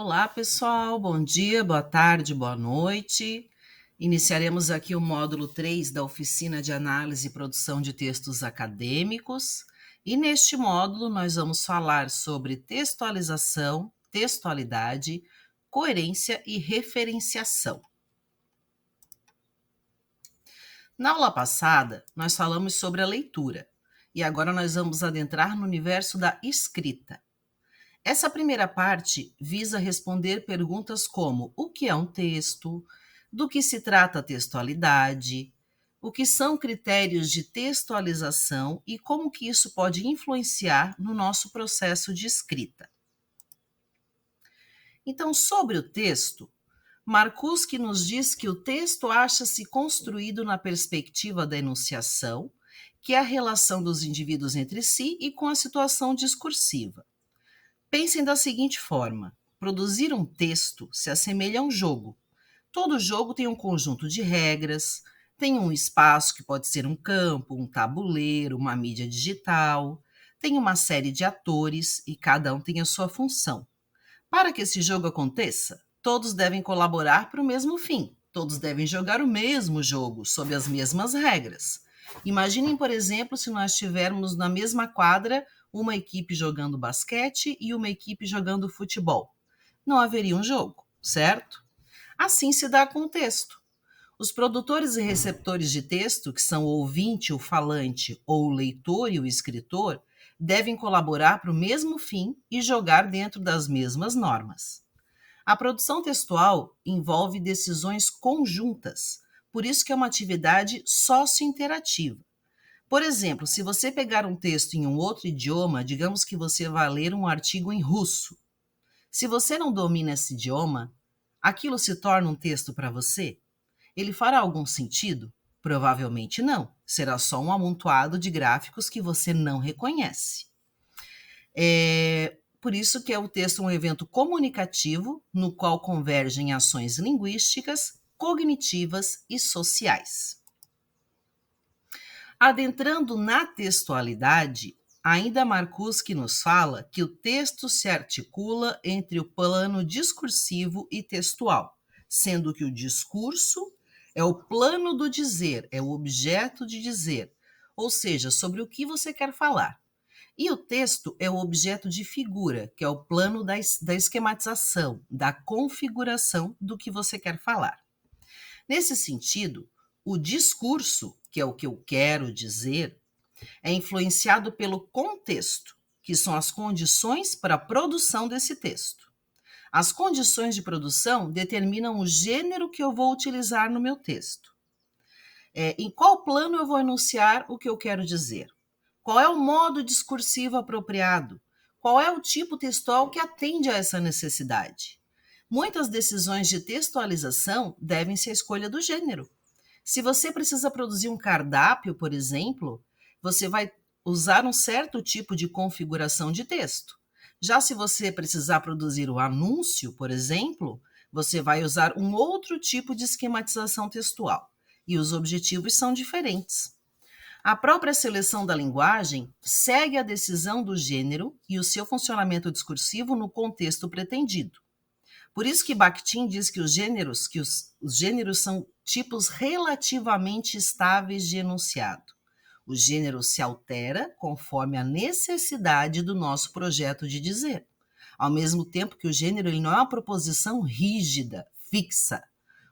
Olá, pessoal. Bom dia, boa tarde, boa noite. Iniciaremos aqui o módulo 3 da oficina de análise e produção de textos acadêmicos. E neste módulo nós vamos falar sobre textualização, textualidade, coerência e referenciação. Na aula passada, nós falamos sobre a leitura e agora nós vamos adentrar no universo da escrita. Essa primeira parte visa responder perguntas como: o que é um texto? Do que se trata a textualidade? O que são critérios de textualização e como que isso pode influenciar no nosso processo de escrita? Então, sobre o texto, Marcuse nos diz que o texto acha-se construído na perspectiva da enunciação, que é a relação dos indivíduos entre si e com a situação discursiva. Pensem da seguinte forma: produzir um texto se assemelha a um jogo. Todo jogo tem um conjunto de regras, tem um espaço que pode ser um campo, um tabuleiro, uma mídia digital, tem uma série de atores e cada um tem a sua função. Para que esse jogo aconteça, todos devem colaborar para o mesmo fim, todos devem jogar o mesmo jogo, sob as mesmas regras. Imaginem, por exemplo, se nós tivermos na mesma quadra uma equipe jogando basquete e uma equipe jogando futebol. Não haveria um jogo, certo? Assim se dá com o texto. Os produtores e receptores de texto, que são o ouvinte, o falante, ou o leitor e o escritor, devem colaborar para o mesmo fim e jogar dentro das mesmas normas. A produção textual envolve decisões conjuntas, por isso que é uma atividade sócio-interativa. Por exemplo, se você pegar um texto em um outro idioma, digamos que você vai ler um artigo em russo. Se você não domina esse idioma, aquilo se torna um texto para você? Ele fará algum sentido? Provavelmente não. Será só um amontoado de gráficos que você não reconhece. Por isso que é o texto um evento comunicativo, no qual convergem ações linguísticas, cognitivas e sociais. Adentrando na textualidade, ainda Marcuse nos fala que o texto se articula entre o plano discursivo e textual, sendo que o discurso é o plano do dizer, é o objeto de dizer, ou seja, sobre o que você quer falar. E o texto é o objeto de figura, que é o plano da esquematização, da configuração do que você quer falar. Nesse sentido, o discurso, que é o que eu quero dizer, é influenciado pelo contexto, que são as condições para a produção desse texto. As condições de produção determinam o gênero que eu vou utilizar no meu texto. Em qual plano eu vou enunciar o que eu quero dizer? Qual é o modo discursivo apropriado? Qual é o tipo textual que atende a essa necessidade? Muitas decisões de textualização devem-se à escolha do gênero. Se você precisa produzir um cardápio, por exemplo, você vai usar um certo tipo de configuração de texto. Já se você precisar produzir o anúncio, por exemplo, você vai usar um outro tipo de esquematização textual. E os objetivos são diferentes. A própria seleção da linguagem segue a decisão do gênero e o seu funcionamento discursivo no contexto pretendido. Por isso que Bakhtin diz que os gêneros são tipos relativamente estáveis de enunciado. O gênero se altera conforme a necessidade do nosso projeto de dizer. Ao mesmo tempo que o gênero ele não é uma proposição rígida, fixa.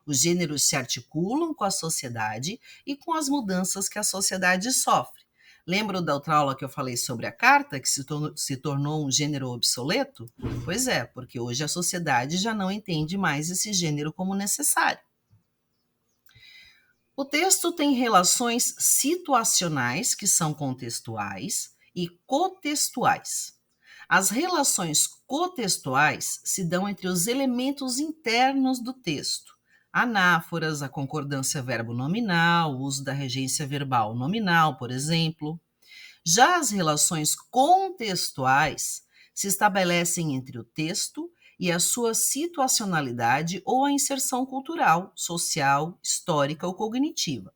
Os gêneros se articulam com a sociedade e com as mudanças que a sociedade sofre. Lembram da outra aula que eu falei sobre a carta, que se tornou um gênero obsoleto? Pois é, porque hoje a sociedade já não entende mais esse gênero como necessário. O texto tem relações situacionais, que são contextuais, e cotextuais. As relações cotextuais se dão entre os elementos internos do texto, anáforas, a concordância verbo-nominal, o uso da regência verbal nominal, por exemplo. Já as relações contextuais se estabelecem entre o texto e a sua situacionalidade ou a inserção cultural, social, histórica ou cognitiva.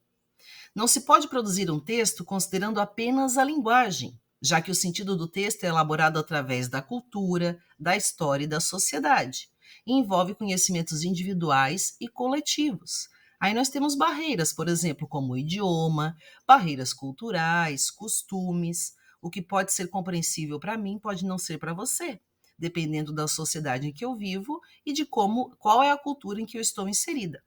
Não se pode produzir um texto considerando apenas a linguagem, já que o sentido do texto é elaborado através da cultura, da história e da sociedade. e envolve conhecimentos individuais e coletivos. Aí nós temos barreiras, por exemplo, como o idioma, barreiras culturais, costumes. O que pode ser compreensível para mim pode não ser para você, dependendo da sociedade em que eu vivo e de qual é a cultura em que eu estou inserida.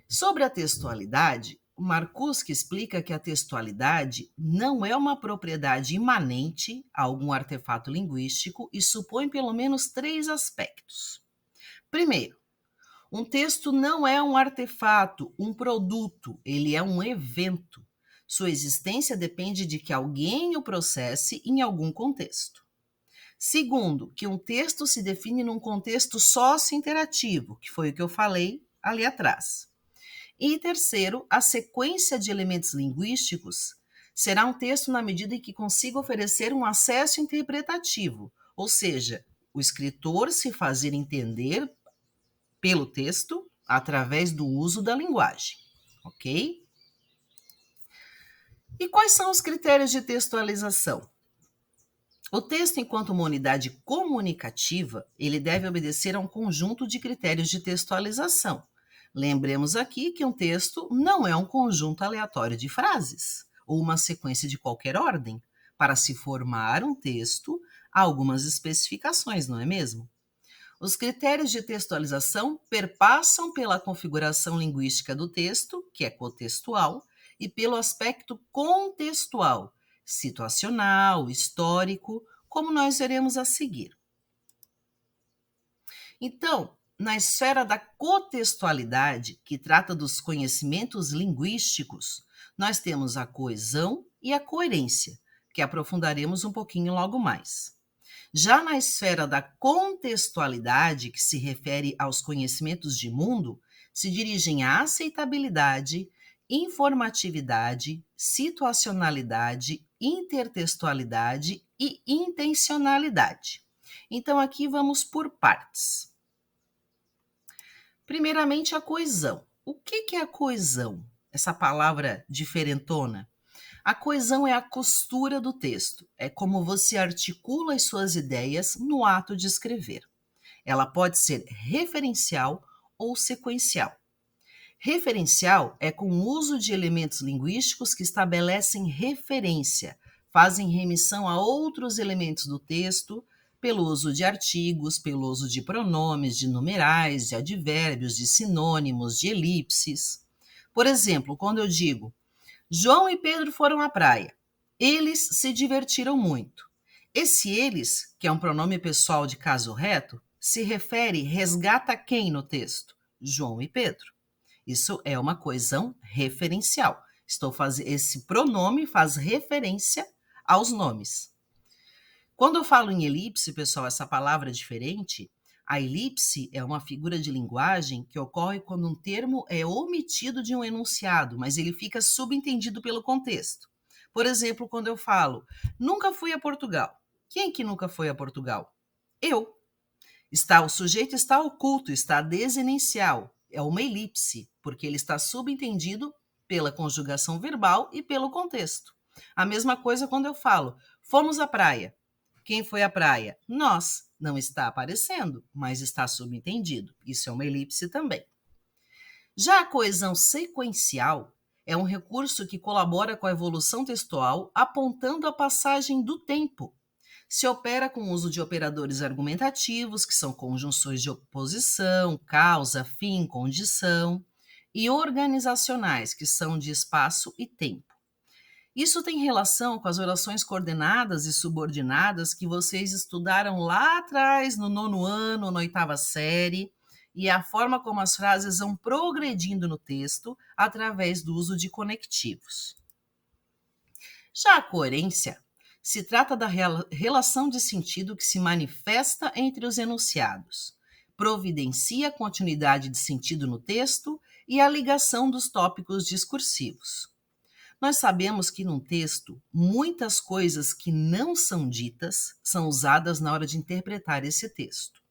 Sobre a textualidade, Marcuse explica que a textualidade não é uma propriedade imanente a algum artefato linguístico e supõe pelo menos 3 aspectos. Primeiro, um texto não é um artefato, um produto, ele é um evento. Sua existência depende de que alguém o processe em algum contexto. Segundo, que um texto se define num contexto sócio-interativo, que foi o que eu falei ali atrás. E terceiro, a sequência de elementos linguísticos será um texto na medida em que consiga oferecer um acesso interpretativo, ou seja, o escritor se fazer entender pelo texto através do uso da linguagem, ok? E quais são os critérios de textualização? O texto, enquanto uma unidade comunicativa, ele deve obedecer a um conjunto de critérios de textualização. Lembremos aqui que um texto não é um conjunto aleatório de frases ou uma sequência de qualquer ordem. Para se formar um texto, há algumas especificações, não é mesmo? Os critérios de textualização perpassam pela configuração linguística do texto, que é cotextual, e pelo aspecto contextual, situacional, histórico, como nós veremos a seguir. Então, na esfera da cotextualidade, que trata dos conhecimentos linguísticos, nós temos a coesão e a coerência, que aprofundaremos um pouquinho logo mais. Já na esfera da contextualidade, que se refere aos conhecimentos de mundo, se dirigem à aceitabilidade, informatividade, situacionalidade, intertextualidade e intencionalidade. Então, aqui vamos por partes. Primeiramente, a coesão. O que é a coesão? Essa palavra diferentona. A coesão é a costura do texto, é como você articula as suas ideias no ato de escrever. Ela pode ser referencial ou sequencial. Referencial é com o uso de elementos linguísticos que estabelecem referência, fazem remissão a outros elementos do texto, pelo uso de artigos, pelo uso de pronomes, de numerais, de advérbios, de sinônimos, de elipses. Por exemplo, quando eu digo João e Pedro foram à praia. Eles se divertiram muito. Esse eles, que é um pronome pessoal de caso reto, resgata quem no texto? João e Pedro. Isso é uma coesão referencial. Esse pronome faz referência aos nomes. Quando eu falo em elipse, pessoal, essa palavra é diferente. A elipse é uma figura de linguagem que ocorre quando um termo é omitido de um enunciado, mas ele fica subentendido pelo contexto. Por exemplo, quando eu falo, nunca fui a Portugal. Quem que nunca foi a Portugal? Eu. O sujeito está oculto, está desenencial. É uma elipse, porque ele está subentendido pela conjugação verbal e pelo contexto. A mesma coisa quando eu falo, fomos à praia. Quem foi à praia? Nós. Não está aparecendo, mas está subentendido. Isso é uma elipse também. Já a coesão sequencial é um recurso que colabora com a evolução textual, apontando a passagem do tempo. Se opera com o uso de operadores argumentativos, que são conjunções de oposição, causa, fim, condição, e organizacionais, que são de espaço e tempo. Isso tem relação com as orações coordenadas e subordinadas que vocês estudaram lá atrás, no 9º ano, na 8ª série, e a forma como as frases vão progredindo no texto através do uso de conectivos. Já a coerência se trata da relação de sentido que se manifesta entre os enunciados, providencia a continuidade de sentido no texto e a ligação dos tópicos discursivos. Nós sabemos que num texto, muitas coisas que não são ditas são usadas na hora de interpretar esse texto.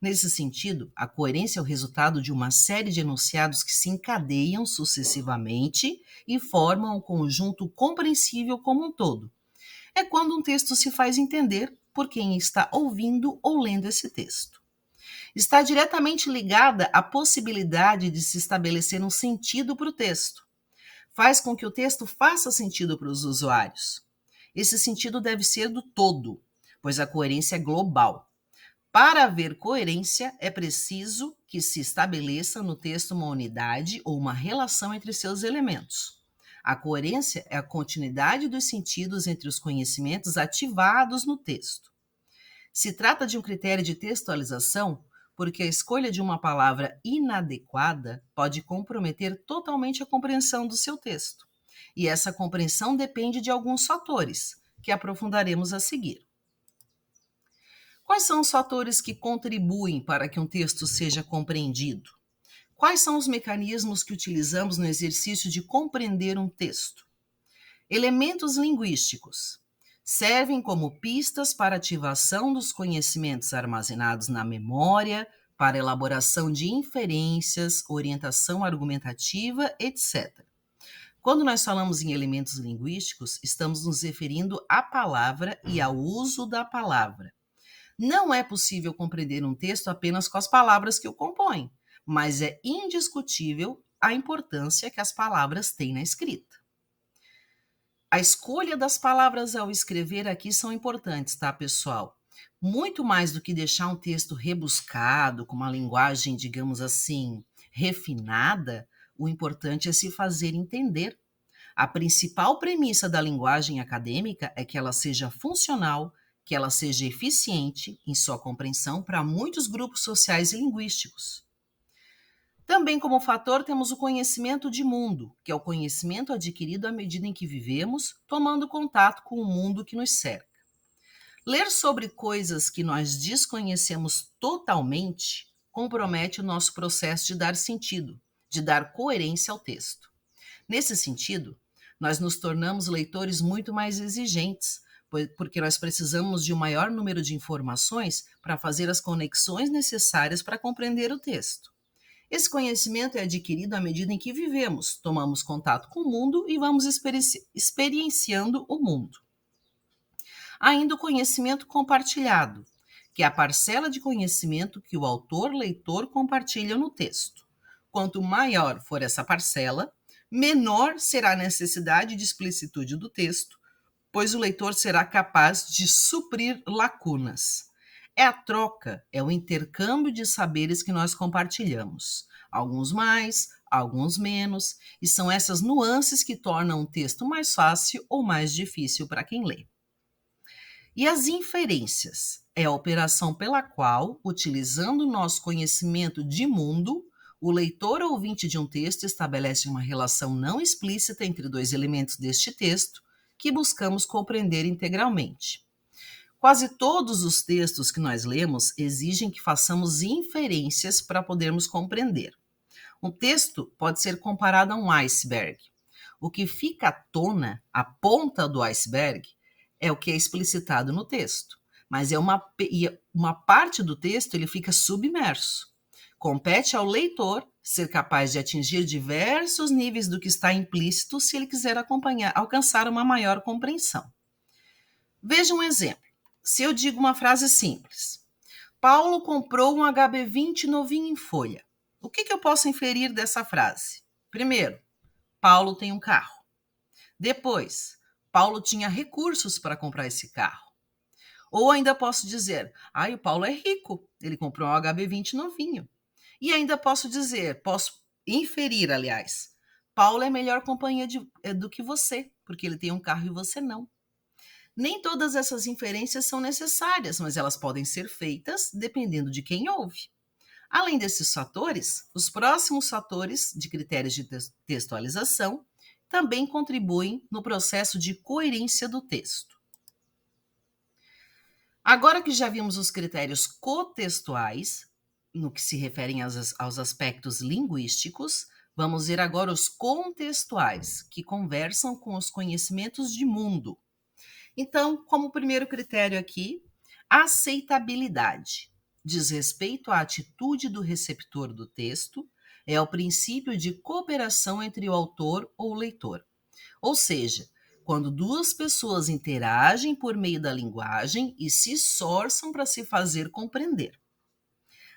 Nesse sentido, a coerência é o resultado de uma série de enunciados que se encadeiam sucessivamente e formam um conjunto compreensível como um todo. É quando um texto se faz entender por quem está ouvindo ou lendo esse texto. Está diretamente ligada à possibilidade de se estabelecer um sentido para o texto. Faz com que o texto faça sentido para os usuários. Esse sentido deve ser do todo, pois a coerência é global. Para haver coerência, é preciso que se estabeleça no texto uma unidade ou uma relação entre seus elementos. A coerência é a continuidade dos sentidos entre os conhecimentos ativados no texto. Se trata de um critério de textualização, porque a escolha de uma palavra inadequada pode comprometer totalmente a compreensão do seu texto. E essa compreensão depende de alguns fatores, que aprofundaremos a seguir. Quais são os fatores que contribuem para que um texto seja compreendido? Quais são os mecanismos que utilizamos no exercício de compreender um texto? Elementos linguísticos servem como pistas para ativação dos conhecimentos armazenados na memória, para elaboração de inferências, orientação argumentativa, etc. Quando nós falamos em elementos linguísticos, estamos nos referindo à palavra e ao uso da palavra. Não é possível compreender um texto apenas com as palavras que o compõem, mas é indiscutível a importância que as palavras têm na escrita. A escolha das palavras ao escrever aqui são importantes, tá, pessoal? Muito mais do que deixar um texto rebuscado, com uma linguagem, digamos assim, refinada, o importante é se fazer entender. A principal premissa da linguagem acadêmica é que ela seja funcional, que ela seja eficiente em sua compreensão para muitos grupos sociais e linguísticos. Também como fator temos o conhecimento de mundo, que é o conhecimento adquirido à medida em que vivemos, tomando contato com o mundo que nos cerca. Ler sobre coisas que nós desconhecemos totalmente compromete o nosso processo de dar sentido, de dar coerência ao texto. Nesse sentido, nós nos tornamos leitores muito mais exigentes, porque nós precisamos de um maior número de informações para fazer as conexões necessárias para compreender o texto. Esse conhecimento é adquirido à medida em que vivemos, tomamos contato com o mundo e vamos experienciando o mundo. Ainda o conhecimento compartilhado, que é a parcela de conhecimento que o autor-leitor compartilha no texto. Quanto maior for essa parcela, menor será a necessidade de explicitude do texto, pois o leitor será capaz de suprir lacunas. É a troca, é o intercâmbio de saberes que nós compartilhamos. Alguns mais, alguns menos, e são essas nuances que tornam um texto mais fácil ou mais difícil para quem lê. E as inferências é a operação pela qual, utilizando o nosso conhecimento de mundo, o leitor ou ouvinte de um texto estabelece uma relação não explícita entre dois elementos deste texto que buscamos compreender integralmente. Quase todos os textos que nós lemos exigem que façamos inferências para podermos compreender. Um texto pode ser comparado a um iceberg. O que fica à tona, a ponta do iceberg, é o que é explicitado no texto, mas uma parte do texto ele fica submerso. Compete ao leitor ser capaz de atingir diversos níveis do que está implícito se ele quiser alcançar uma maior compreensão. Veja um exemplo. Se eu digo uma frase simples, Paulo comprou um HB20 novinho em folha. O que eu posso inferir dessa frase? Primeiro, Paulo tem um carro. Depois, Paulo tinha recursos para comprar esse carro. Ou ainda posso dizer, o Paulo é rico, ele comprou um HB20 novinho. E ainda posso inferir, aliás, Paulo é melhor companhia do que você, porque ele tem um carro e você não. Nem todas essas inferências são necessárias, mas elas podem ser feitas dependendo de quem ouve. Além desses fatores, os próximos fatores de critérios de textualização também contribuem no processo de coerência do texto. Agora que já vimos os critérios cotextuais, no que se referem aos aspectos linguísticos, vamos ver agora os contextuais, que conversam com os conhecimentos de mundo. Então, como primeiro critério aqui, aceitabilidade. Diz respeito à atitude do receptor do texto, é o princípio de cooperação entre o autor ou o leitor. Ou seja, quando duas pessoas interagem por meio da linguagem e se esforçam para se fazer compreender.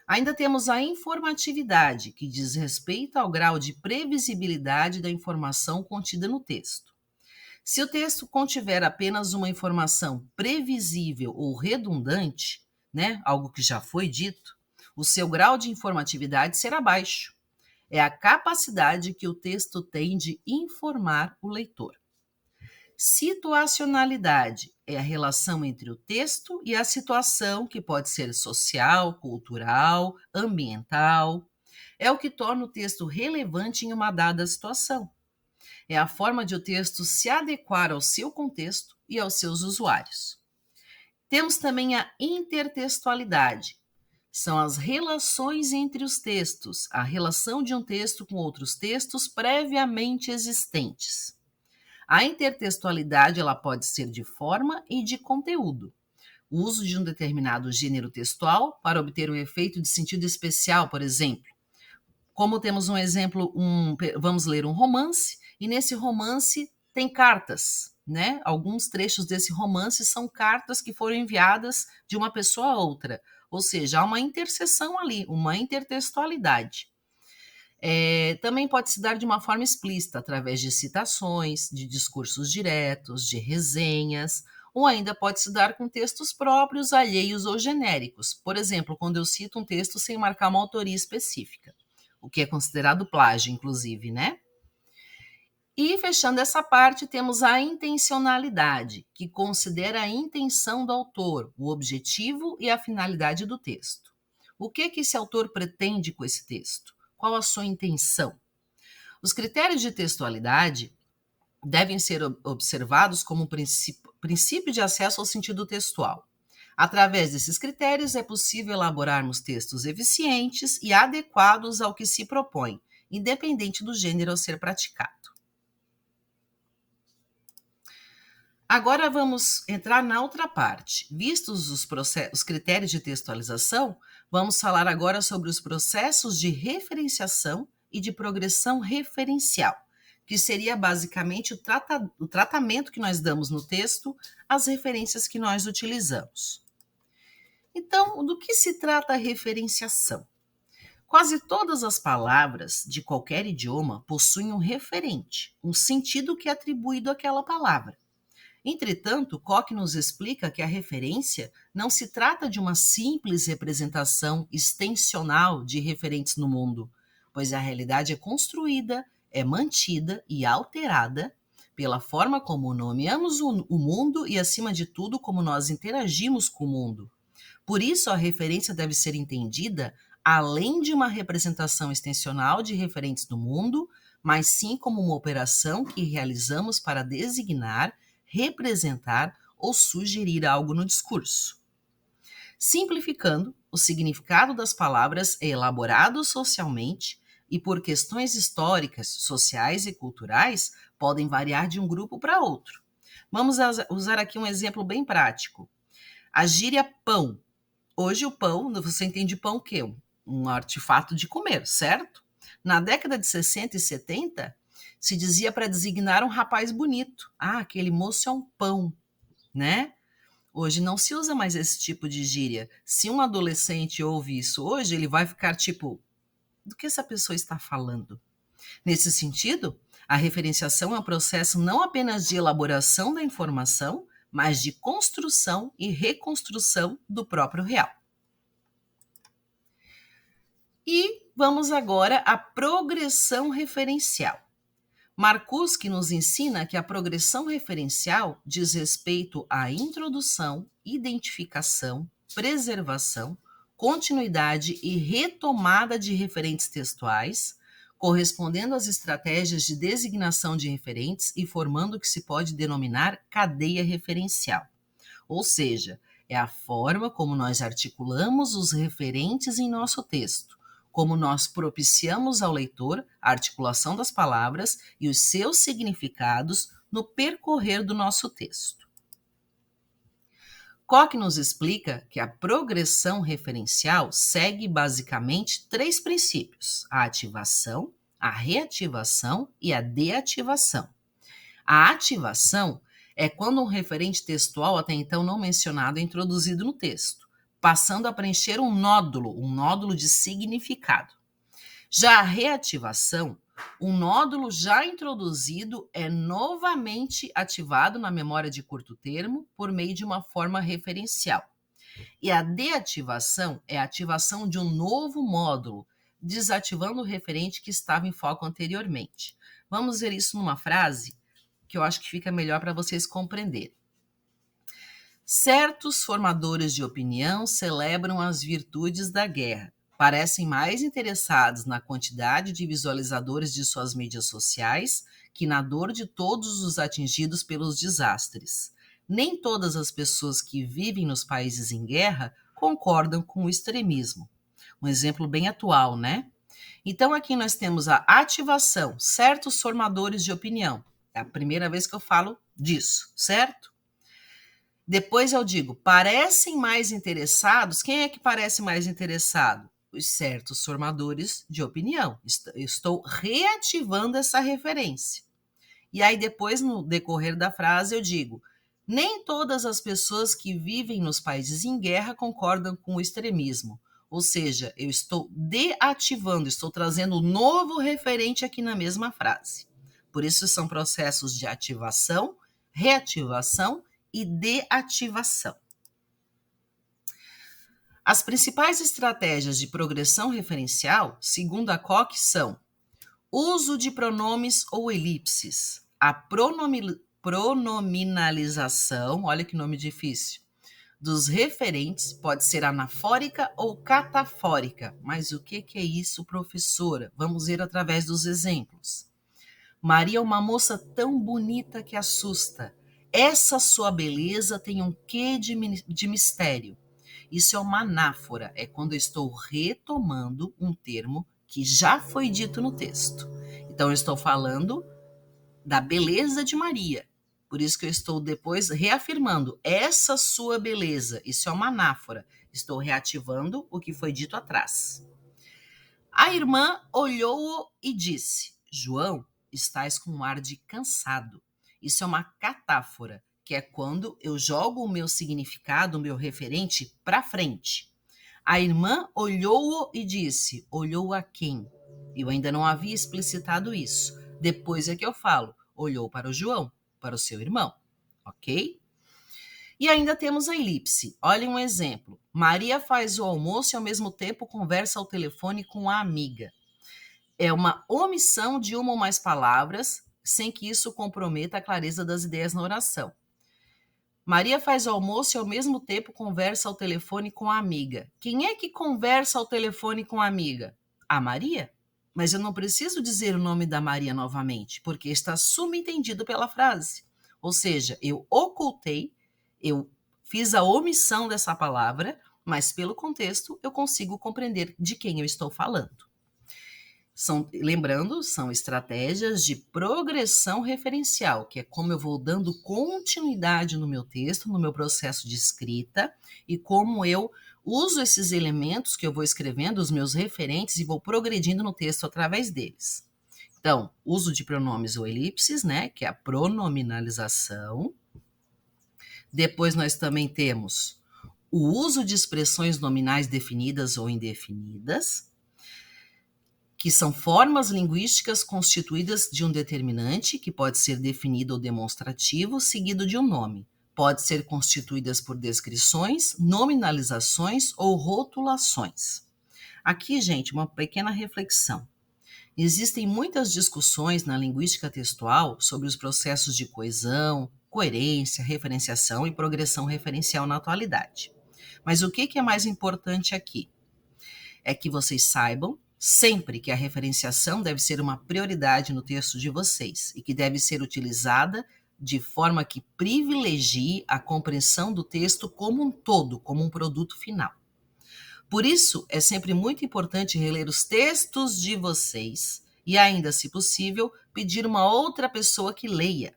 Ainda temos a informatividade, que diz respeito ao grau de previsibilidade da informação contida no texto. Se o texto contiver apenas uma informação previsível ou redundante, algo que já foi dito, o seu grau de informatividade será baixo. É a capacidade que o texto tem de informar o leitor. Situacionalidade é a relação entre o texto e a situação, que pode ser social, cultural, ambiental. É o que torna o texto relevante em uma dada situação. É a forma de o texto se adequar ao seu contexto e aos seus usuários. Temos também a intertextualidade. São as relações entre os textos, a relação de um texto com outros textos previamente existentes. A intertextualidade ela pode ser de forma e de conteúdo. O uso de um determinado gênero textual para obter um efeito de sentido especial, por exemplo. Como temos um exemplo, vamos ler um romance, e nesse romance tem cartas, Alguns trechos desse romance são cartas que foram enviadas de uma pessoa a outra, ou seja, há uma interseção ali, uma intertextualidade. Também pode se dar de uma forma explícita, através de citações, de discursos diretos, de resenhas, ou ainda pode se dar com textos próprios, alheios ou genéricos. Por exemplo, quando eu cito um texto sem marcar uma autoria específica, o que é considerado plágio, inclusive, E, fechando essa parte, temos a intencionalidade, que considera a intenção do autor, o objetivo e a finalidade do texto. O que esse autor pretende com esse texto? Qual a sua intenção? Os critérios de textualidade devem ser observados como um princípio de acesso ao sentido textual. Através desses critérios, é possível elaborarmos textos eficientes e adequados ao que se propõe, independente do gênero a ser praticado. Agora vamos entrar na outra parte. Vistos os critérios de textualização, vamos falar agora sobre os processos de referenciação e de progressão referencial, que seria basicamente o tratamento que nós damos no texto às referências que nós utilizamos. Então, do que se trata a referenciação? Quase todas as palavras de qualquer idioma possuem um referente, um sentido que é atribuído àquela palavra. Entretanto, Koch nos explica que a referência não se trata de uma simples representação extensional de referentes no mundo, pois a realidade é construída, é mantida e alterada pela forma como nomeamos o mundo e, acima de tudo, como nós interagimos com o mundo. Por isso, a referência deve ser entendida além de uma representação extensional de referentes no mundo, mas sim como uma operação que realizamos para designar, representar ou sugerir algo no discurso. Simplificando, o significado das palavras é elaborado socialmente e, por questões históricas, sociais e culturais, podem variar de um grupo para outro. Vamos usar aqui um exemplo bem prático. A gíria pão. Hoje o pão, você entende pão o quê? Um artefato de comer, certo? Na década de 60 e 70, se dizia para designar um rapaz bonito. Ah, aquele moço é um pão, Hoje não se usa mais esse tipo de gíria. Se um adolescente ouve isso hoje, ele vai ficar tipo, do que essa pessoa está falando? Nesse sentido, a referenciação é um processo não apenas de elaboração da informação, mas de construção e reconstrução do próprio real. E vamos agora à progressão referencial. Marcuski nos ensina que a progressão referencial diz respeito à introdução, identificação, preservação, continuidade e retomada de referentes textuais, correspondendo às estratégias de designação de referentes e formando o que se pode denominar cadeia referencial. Ou seja, é a forma como nós articulamos os referentes em nosso texto, como nós propiciamos ao leitor a articulação das palavras e os seus significados no percorrer do nosso texto. Koch nos explica que a progressão referencial segue basicamente 3 princípios: a ativação, a reativação e a deativação. A ativação é quando um referente textual até então não mencionado é introduzido no texto, passando a preencher um nódulo de significado. Já a reativação, um nódulo já introduzido é novamente ativado na memória de curto termo por meio de uma forma referencial. E a deativação é a ativação de um novo módulo, desativando o referente que estava em foco anteriormente. Vamos ver isso numa frase que eu acho que fica melhor para vocês compreenderem. Certos formadores de opinião celebram as virtudes da guerra. Parecem mais interessados na quantidade de visualizadores de suas mídias sociais que na dor de todos os atingidos pelos desastres. Nem todas as pessoas que vivem nos países em guerra concordam com o extremismo. Um exemplo bem atual, né? Então aqui nós temos a ativação, certos formadores de opinião. É a primeira vez que eu falo disso, certo? Depois eu digo, parecem mais interessados. Quem é que parece mais interessado? Os certos formadores de opinião. Estou reativando essa referência. E aí depois, no decorrer da frase, eu digo, nem todas as pessoas que vivem nos países em guerra concordam com o extremismo. Ou seja, eu estou deativando, estou trazendo um novo referente aqui na mesma frase. Por isso são processos de ativação, reativação e deativação. As principais estratégias de progressão referencial, segundo a Koch, são uso de pronomes ou elipses, a pronominalização, olha que nome difícil, dos referentes pode ser anafórica ou catafórica. Mas o que é isso, professora? Vamos ver através dos exemplos. Maria é uma moça tão bonita que assusta. Essa sua beleza tem um quê de mistério. Isso é uma anáfora, é quando eu estou retomando um termo que já foi dito no texto. Então, eu estou falando da beleza de Maria. Por isso que eu estou depois reafirmando essa sua beleza. Isso é uma anáfora. Estou reativando o que foi dito atrás. A irmã olhou-o e disse, João, estás com um ar de cansado. Isso é uma catáfora, que é quando eu jogo o meu significado, o meu referente, para frente. A irmã olhou-o e disse, olhou a quem? Eu ainda não havia explicitado isso. Depois é que eu falo, olhou para o João, para o seu irmão, ok? E ainda temos a elipse. Olha um exemplo. Maria faz o almoço e ao mesmo tempo conversa ao telefone com a amiga. É uma omissão de uma ou mais palavras, sem que isso comprometa a clareza das ideias na oração. Maria faz o almoço e ao mesmo tempo conversa ao telefone com a amiga. Quem é que conversa ao telefone com a amiga? A Maria. Mas eu não preciso dizer o nome da Maria novamente, porque está subentendido pela frase. Ou seja, eu ocultei, eu fiz a omissão dessa palavra, mas pelo contexto eu consigo compreender de quem eu estou falando. Lembrando, são estratégias de progressão referencial, que é como eu vou dando continuidade no meu texto, no meu processo de escrita, e como eu uso esses elementos que eu vou escrevendo, os meus referentes, e vou progredindo no texto através deles. Então, uso de pronomes ou elipses, né, que é a pronominalização. Depois nós também temos o uso de expressões nominais definidas ou indefinidas, que são formas linguísticas constituídas de um determinante, que pode ser definido ou demonstrativo, seguido de um nome. Pode ser constituídas por descrições, nominalizações ou rotulações. Aqui, gente, uma pequena reflexão. Existem muitas discussões na linguística textual sobre os processos de coesão, coerência, referenciação e progressão referencial na atualidade. Mas o que é mais importante aqui? É que vocês saibam sempre que a referenciação deve ser uma prioridade no texto de vocês e que deve ser utilizada de forma que privilegie a compreensão do texto como um todo, como um produto final. Por isso, é sempre muito importante reler os textos de vocês e ainda, se possível, pedir uma outra pessoa que leia.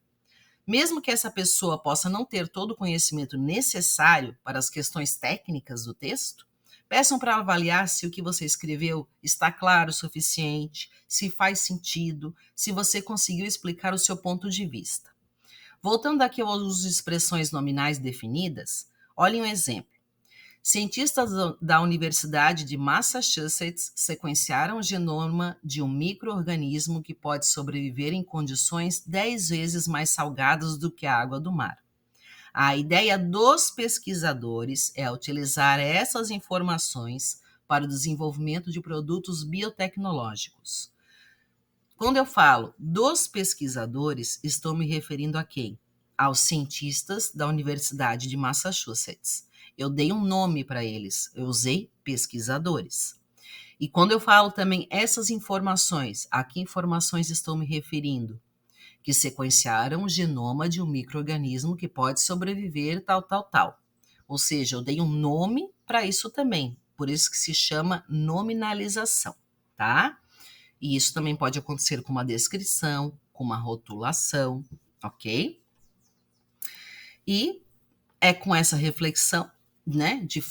Mesmo que essa pessoa possa não ter todo o conhecimento necessário para as questões técnicas do texto, peçam para avaliar se o que você escreveu está claro o suficiente, se faz sentido, se você conseguiu explicar o seu ponto de vista. Voltando aqui ao uso de expressões nominais definidas, olhem um exemplo. Cientistas da Universidade de Massachusetts sequenciaram o genoma de um micro-organismo que pode sobreviver em condições 10 vezes mais salgadas do que a água do mar. A ideia dos pesquisadores é utilizar essas informações para o desenvolvimento de produtos biotecnológicos. Quando eu falo dos pesquisadores, estou me referindo a quem? Aos cientistas da Universidade de Massachusetts. Eu dei um nome para eles, eu usei pesquisadores. E quando eu falo também essas informações, a que informações estou me referindo? Que sequenciaram o genoma de um micro-organismo que pode sobreviver tal, tal, tal. Ou seja, eu dei um nome para isso também, por isso que se chama nominalização, tá? E isso também pode acontecer com uma descrição, com uma rotulação, ok? E é com essa reflexão, né, de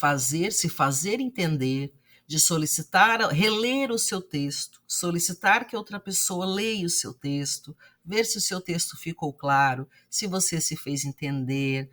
se fazer entender, de solicitar, reler o seu texto, solicitar que outra pessoa leia o seu texto, ver se o seu texto ficou claro, se você se fez entender.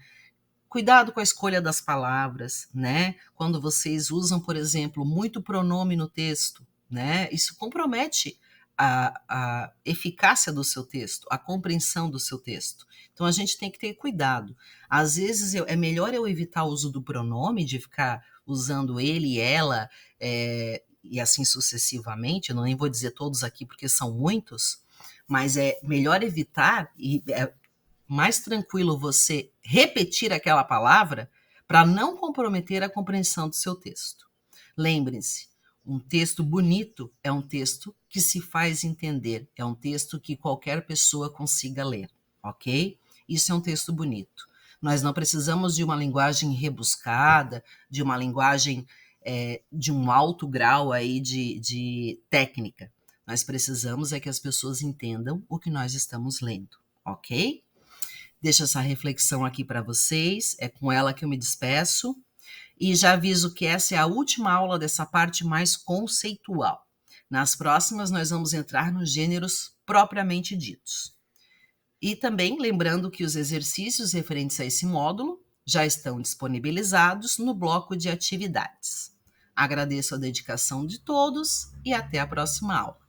Cuidado com a escolha das palavras, né? Quando vocês usam, por exemplo, muito pronome no texto, né? Isso compromete a eficácia do seu texto, a compreensão do seu texto. Então, a gente tem que ter cuidado. Às vezes, é melhor eu evitar o uso do pronome, de ficar usando ele e ela, e assim sucessivamente. Eu nem vou dizer todos aqui, porque são muitos, mas é melhor evitar, e é mais tranquilo você repetir aquela palavra para não comprometer a compreensão do seu texto. Lembrem-se, um texto bonito é um texto que se faz entender, é um texto que qualquer pessoa consiga ler, ok? Isso é um texto bonito. Nós não precisamos de uma linguagem rebuscada, de uma linguagem de um alto grau aí de técnica. Nós precisamos é que as pessoas entendam o que nós estamos lendo, ok? Deixo essa reflexão aqui para vocês, é com ela que eu me despeço. E já aviso que essa é a última aula dessa parte mais conceitual. Nas próximas, nós vamos entrar nos gêneros propriamente ditos. E também lembrando que os exercícios referentes a esse módulo já estão disponibilizados no bloco de atividades. Agradeço a dedicação de todos e até a próxima aula.